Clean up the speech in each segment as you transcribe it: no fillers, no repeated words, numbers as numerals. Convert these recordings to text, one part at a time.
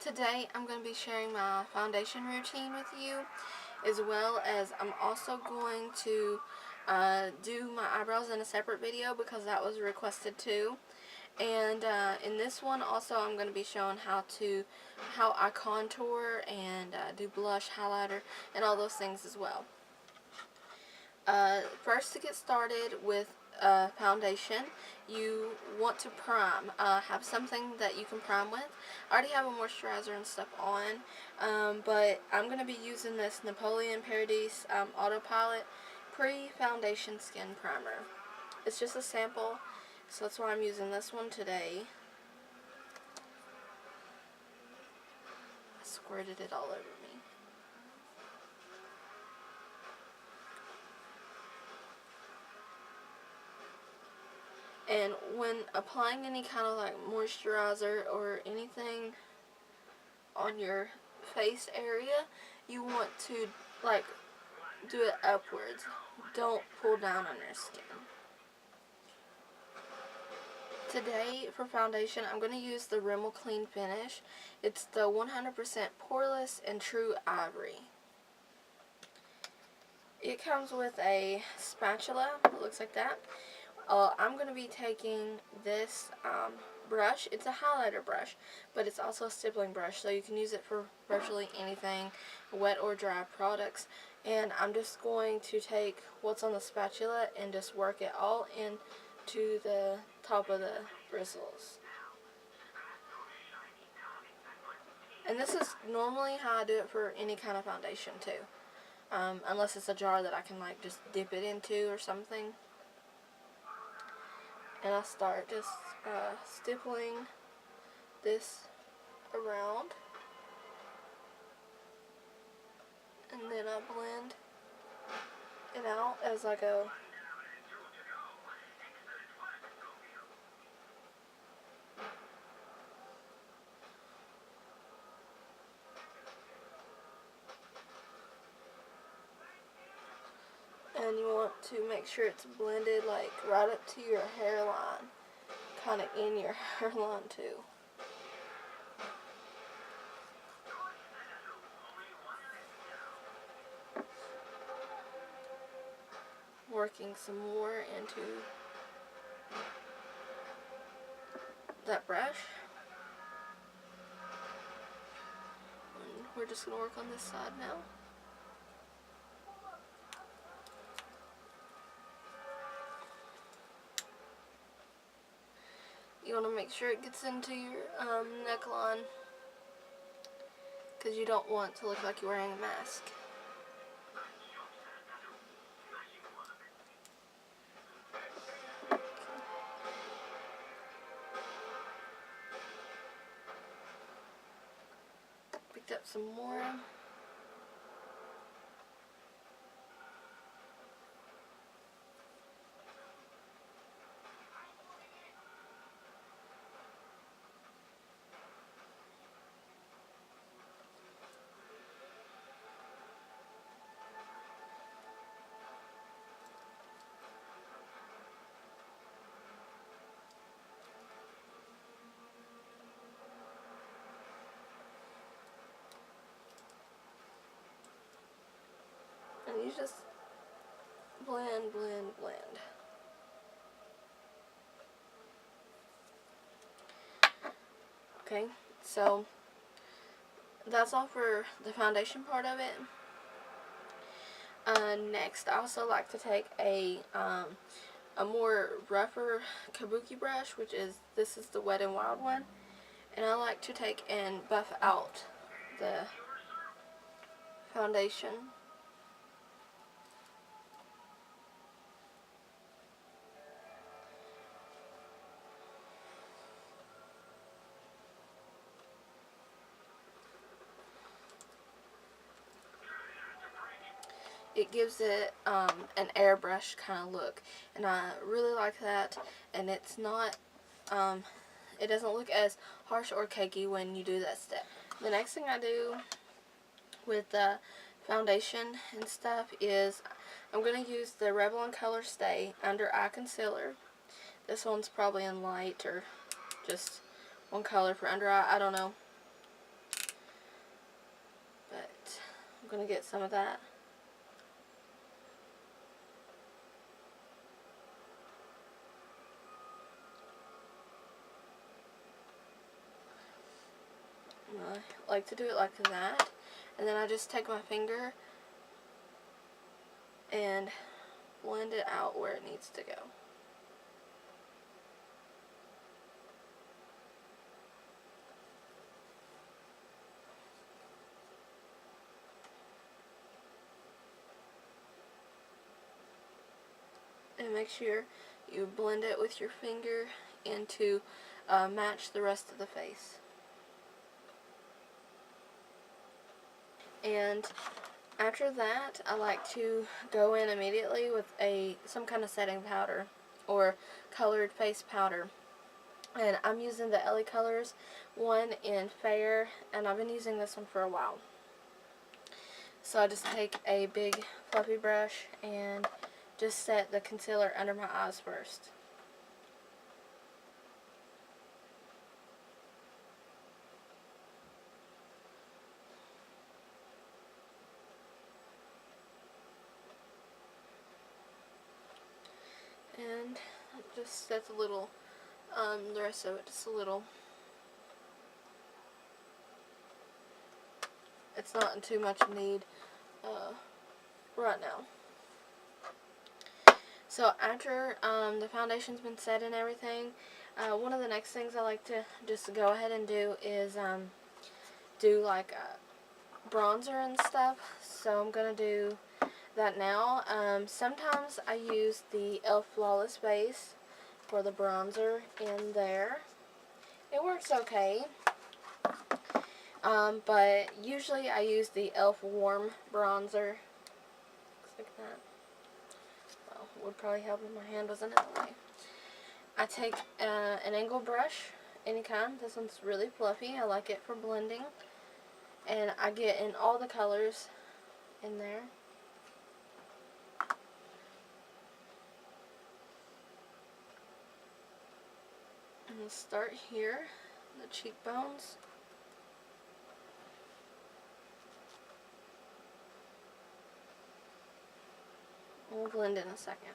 Today I'm going to be sharing my foundation routine with you, as well as I'm also going to do my eyebrows in a separate video because that was requested too. And in this one also I'm going to be showing how I contour and do blush, highlighter, and all those things as well. First, to get started with foundation, you want to prime. Have something that you can prime with. I already have a moisturizer and stuff on, but I'm going to be using this Napoleon Paradise Autopilot Pre-Foundation Skin Primer. It's just a sample, so that's why I'm using this one today. I squirted it all over me. And when applying any kind of like moisturizer or anything on your face area, you want to like do it upwards. Don't pull down on your skin. Today for foundation, I'm going to use the Rimmel Clean Finish. It's the 100% poreless and true ivory. It comes with a spatula. It looks like that. I'm going to be taking this brush. It's a highlighter brush, but it's also a stippling brush, so you can use it for virtually anything, wet or dry products. And I'm just going to take what's on the spatula and just work it all into the top of the bristles. And this is normally how I do it for any kind of foundation too, unless it's a jar that I can like just dip it into or something. And I start just stippling this around, and then I blend it out as I go. And you want to make sure it's blended like right up to your hairline, kind of in your hairline too. Working some more into that brush. And we're just going to work on this side now. You want to make sure it gets into your neckline, because you don't want to look like you're wearing a mask. Picked up some more. And you just blend, blend, blend. Okay, so that's all for the foundation part of it. Next, I also like to take a more rougher kabuki brush, this is the Wet n Wild one, and I like to take and buff out the foundation. It gives it an airbrush kind of look, and I really like that. And it's not, it doesn't look as harsh or cakey when you do that step. The next thing I do with the foundation and stuff is I'm going to use the Revlon Color Stay Under Eye Concealer. This one's probably in light or just one color for under eye, I don't know. going to get some of that. I like to do it like that. And then I just take my finger and blend it out where it needs to go. And make sure you blend it with your finger and to match the rest of the face. And after that, I like to go in immediately with some kind of setting powder or colored face powder. And I'm using the LA Colors one in Fair, and I've been using this one for a while. So I just take a big fluffy brush and just set the concealer under my eyes first. And just set the little, the rest of it just a little. It's not in too much need right now. So after the foundation's been set and everything, one of the next things I like to just go ahead and do is do like bronzer and stuff. So I'm going to do that now. Sometimes I use the e.l.f. Flawless Base for the bronzer in there. It works okay. But usually I use the e.l.f. Warm Bronzer. Looks like that. Well, would probably help if my hand wasn't in the way. I take an angle brush, any kind. This one's really fluffy. I like it for blending. And I get in all the colors in there. And we'll start here, the cheekbones. We'll blend in a second.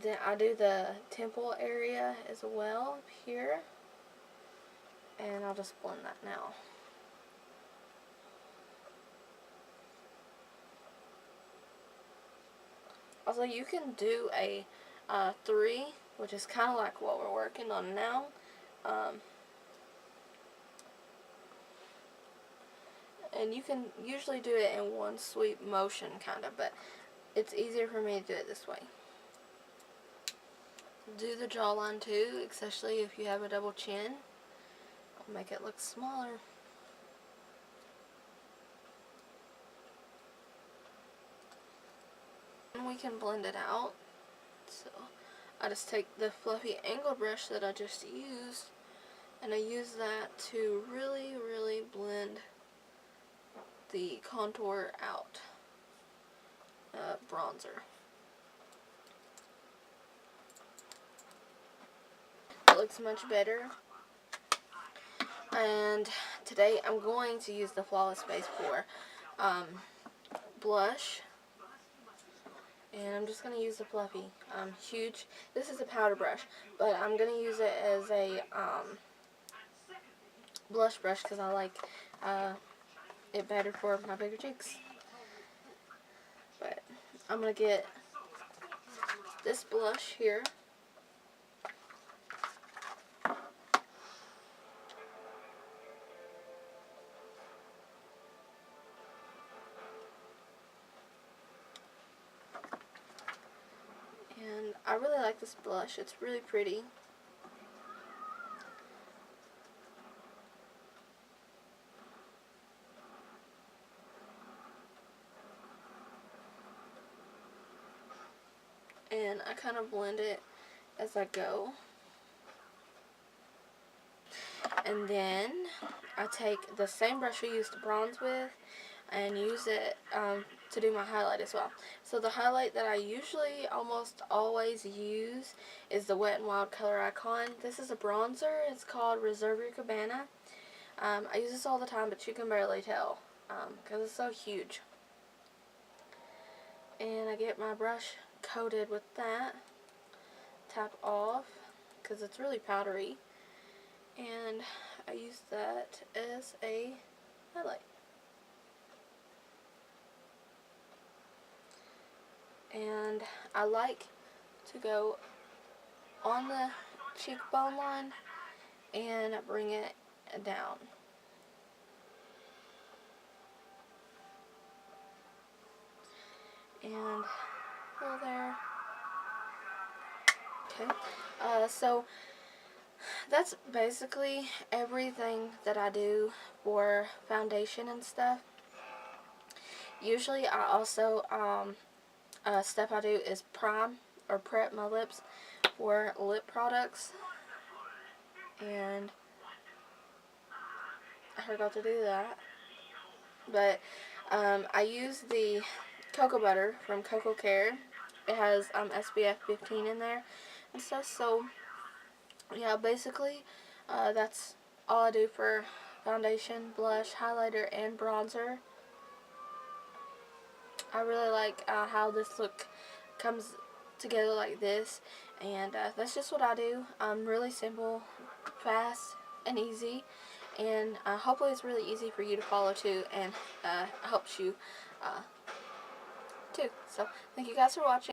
Then I do the temple area as well up here. And I'll just blend that now. Also, you can do a 3, which is kind of like what we're working on now. And you can usually do it in one sweep motion, kind of, but it's easier for me to do it this way. Do the jawline too, especially if you have a double chin. I'll make it look smaller. And we can blend it out. So I just take the fluffy angle brush that I just used, and I use that to really, really blend the contour out. Bronzer. It looks much better. And today I'm going to use the Flawless Base for blush. And I'm just going to use the fluffy, huge, this is a powder brush, but I'm going to use it as a blush brush because I like it better for my bigger cheeks. But I'm going to get this blush here. And I really like this blush. It's really pretty. And I kind of blend it as I go. And then I take the same brush we used to bronze with and use it to do my highlight as well. So the highlight that I usually almost always use is the Wet n Wild Color Icon. This is a bronzer. It's called Reserve Your Cabana. I use this all the time, but you can barely tell. because it's so huge. And I get my brush coated with that. Tap off because it's really powdery. And I use that as a highlight. And I like to go on the cheekbone line and bring it down. And go there. Okay. So that's basically everything that I do for foundation and stuff. Usually I also, a step I do is prime or prep my lips for lip products. And I forgot to do that. But I use the cocoa butter from Cocoa Care. It has SPF 15 in there and stuff. So yeah, basically that's all I do for foundation, blush, highlighter, and bronzer. I really like how this look comes together like this, and that's just what I do. Really simple, fast, and easy, and hopefully it's really easy for you to follow too, and helps you too. So thank you guys for watching.